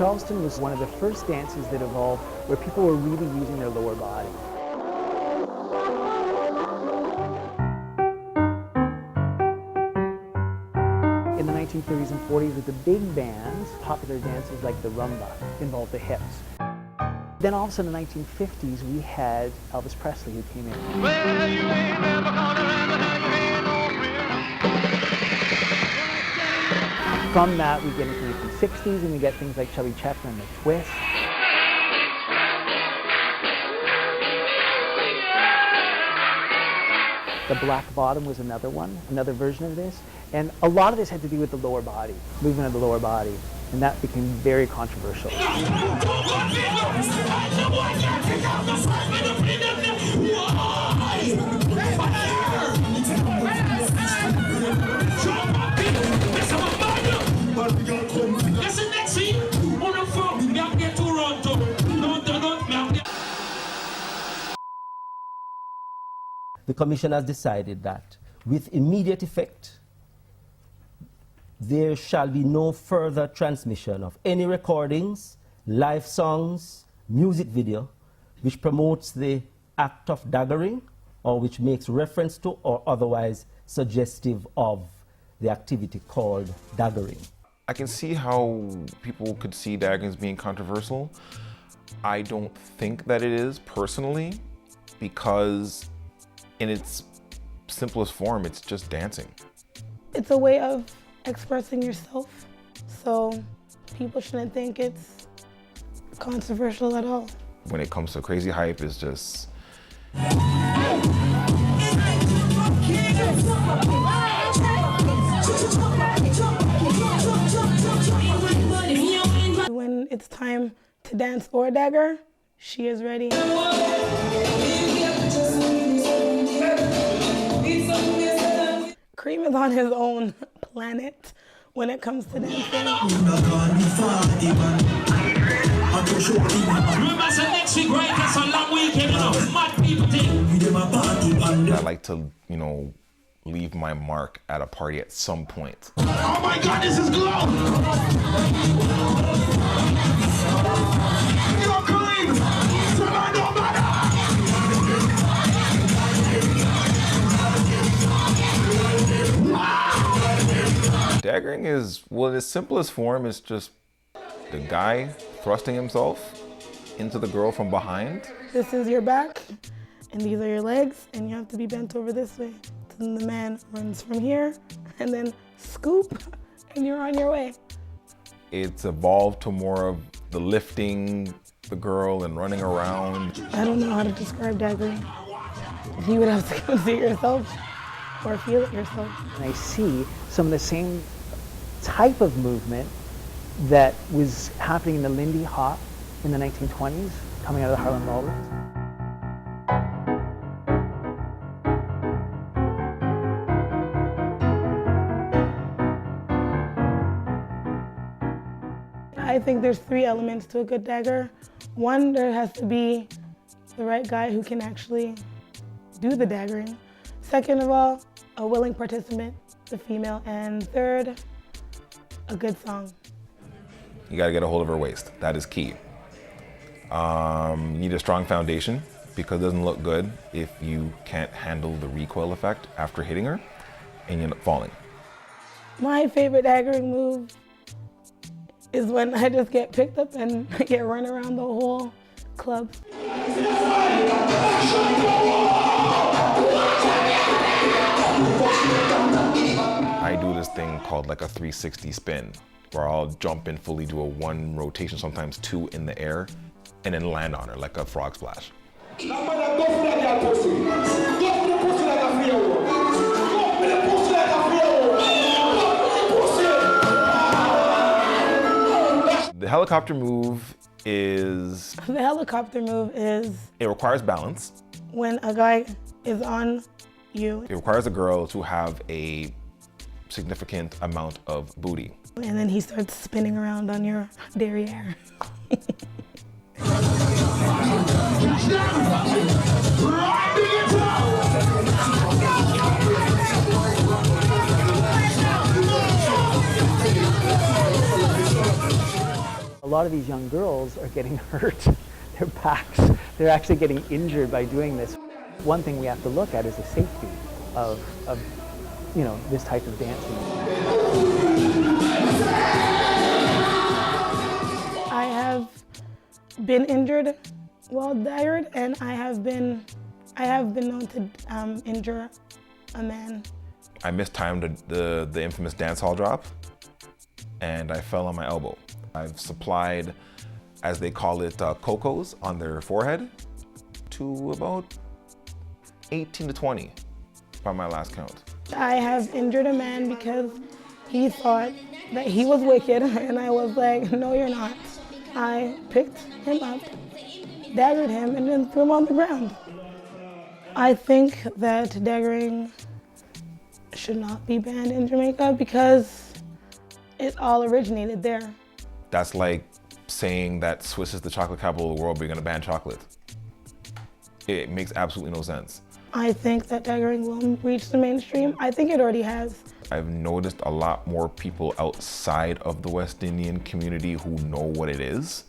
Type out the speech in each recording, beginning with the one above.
Charleston was one of the first dances that evolved where people were really using their lower body. In the 1930s and 40s with the big bands, popular dances like the rumba involved the hips. Then all of a sudden in the 1950s we had Elvis Presley who came in. Well, you ain't never gonna From that we get into the 1960s and we get things like Chubby Checker and the Twist. The Black Bottom was another one, another version of this. And a lot of this had to do with the lower body, movement of the lower body. And that became very controversial. The Commission has decided that with immediate effect, there shall be no further transmission of any recordings, live songs, music video, which promotes the act of daggering or which makes reference to or otherwise suggestive of the activity called daggering. I can see how people could see daggering as being controversial. I don't think that it is personally, because in its simplest form, it's just dancing. It's a way of expressing yourself, so people shouldn't think it's controversial at all. When it comes to crazy hype, it's just... When it's time to dance or dagger, she is ready. Cream is on his own planet when it comes to dancing. I like to, leave my mark at a party at some point. Oh my God, this is glow! Yo, Kareem! Daggering is, well, in its simplest form, it's just the guy thrusting himself into the girl from behind. This is your back, and these are your legs, and you have to be bent over this way. Then the man runs from here, and then scoop, and you're on your way. It's evolved to more of the lifting the girl and running around. I don't know how to describe daggering. You would have to come see it yourself or feel it yourself. And I see some of the same type of movement that was happening in the Lindy Hop in the 1920s, coming out of the Harlem Ballrooms. I think there's 3 elements to a good dagger. 1, there has to be the right guy who can actually do the daggering. 2nd of all, a willing participant, the female. And 3rd, a good song. You gotta get a hold of her waist. That is key. You need a strong foundation, because it doesn't look good if you can't handle the recoil effect after hitting her and you end up falling. My favorite daggering move is when I just get picked up and get run around the whole club. I do this thing called like a 360 spin, where I'll jump in fully, do a 1 rotation, sometimes 2 in the air, and then land on her like a frog splash. The helicopter move is... The helicopter move is... It requires balance. When a guy is on you. It requires a girl to have a significant amount of booty. And then he starts spinning around on your derriere. A lot of these young girls are getting hurt. Their backs, they're actually getting injured by doing this. One thing we have to look at is the safety of this type of dancing. I have been injured while daggered, and I have been known to injure a man. I mistimed the infamous dance hall drop, and I fell on my elbow. I've supplied, as they call it, cocos on their forehead to about 18 to 20 by my last count. I have injured a man because he thought that he was wicked, and I was like, no, you're not. I picked him up, daggered him, and then threw him on the ground. I think that daggering should not be banned in Jamaica because it all originated there. That's like saying that Swiss is the chocolate capital of the world, but you're gonna ban chocolate. It makes absolutely no sense. I think that daggering will reach the mainstream. I think it already has. I've noticed a lot more people outside of the West Indian community who know what it is.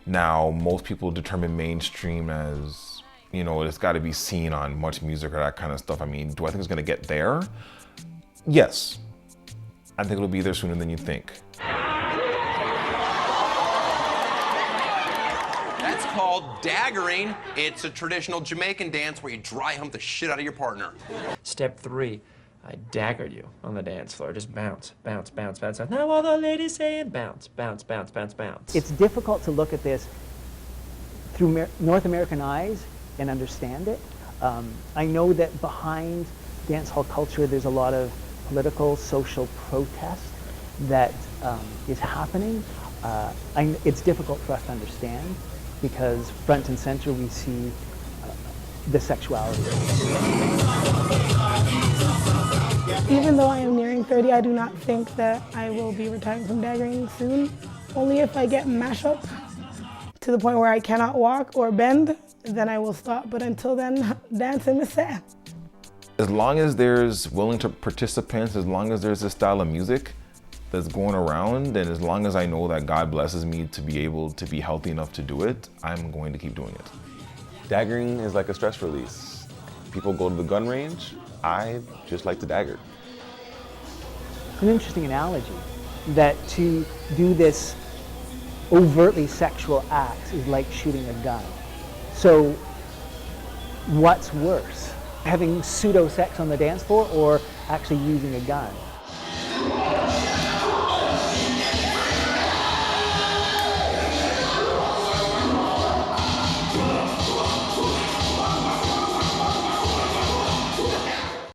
Now, most people determine mainstream as, it's gotta be seen on Much Music or that kind of stuff. I mean, do I think it's gonna get there? Yes. I think it'll be there sooner than you think. That's called daggering. It's a traditional Jamaican dance where you dry hump the shit out of your partner. Step 3, I daggered you on the dance floor. Just bounce, bounce, bounce, bounce. Now all the ladies saying bounce, bounce, bounce, bounce, bounce. It's difficult to look at this through North American eyes and understand it. I know that behind dance hall culture there's a lot of political, social protest that is happening. It's difficult for us to understand because front and center we see the sexuality. Even though I am nearing 30, I do not think that I will be retiring from daggering soon. Only if I get mash up to the point where I cannot walk or bend, then I will stop. But until then, dancing is sad. As long as there's willing to participants, as long as there's a style of music that's going around, and as long as I know that God blesses me to be able to be healthy enough to do it, I'm going to keep doing it. Daggering is like a stress release. People go to the gun range. I just like to dagger. It's an interesting analogy that to do this overtly sexual act is like shooting a gun. So what's worse? Having pseudo sex on the dance floor or actually using a gun?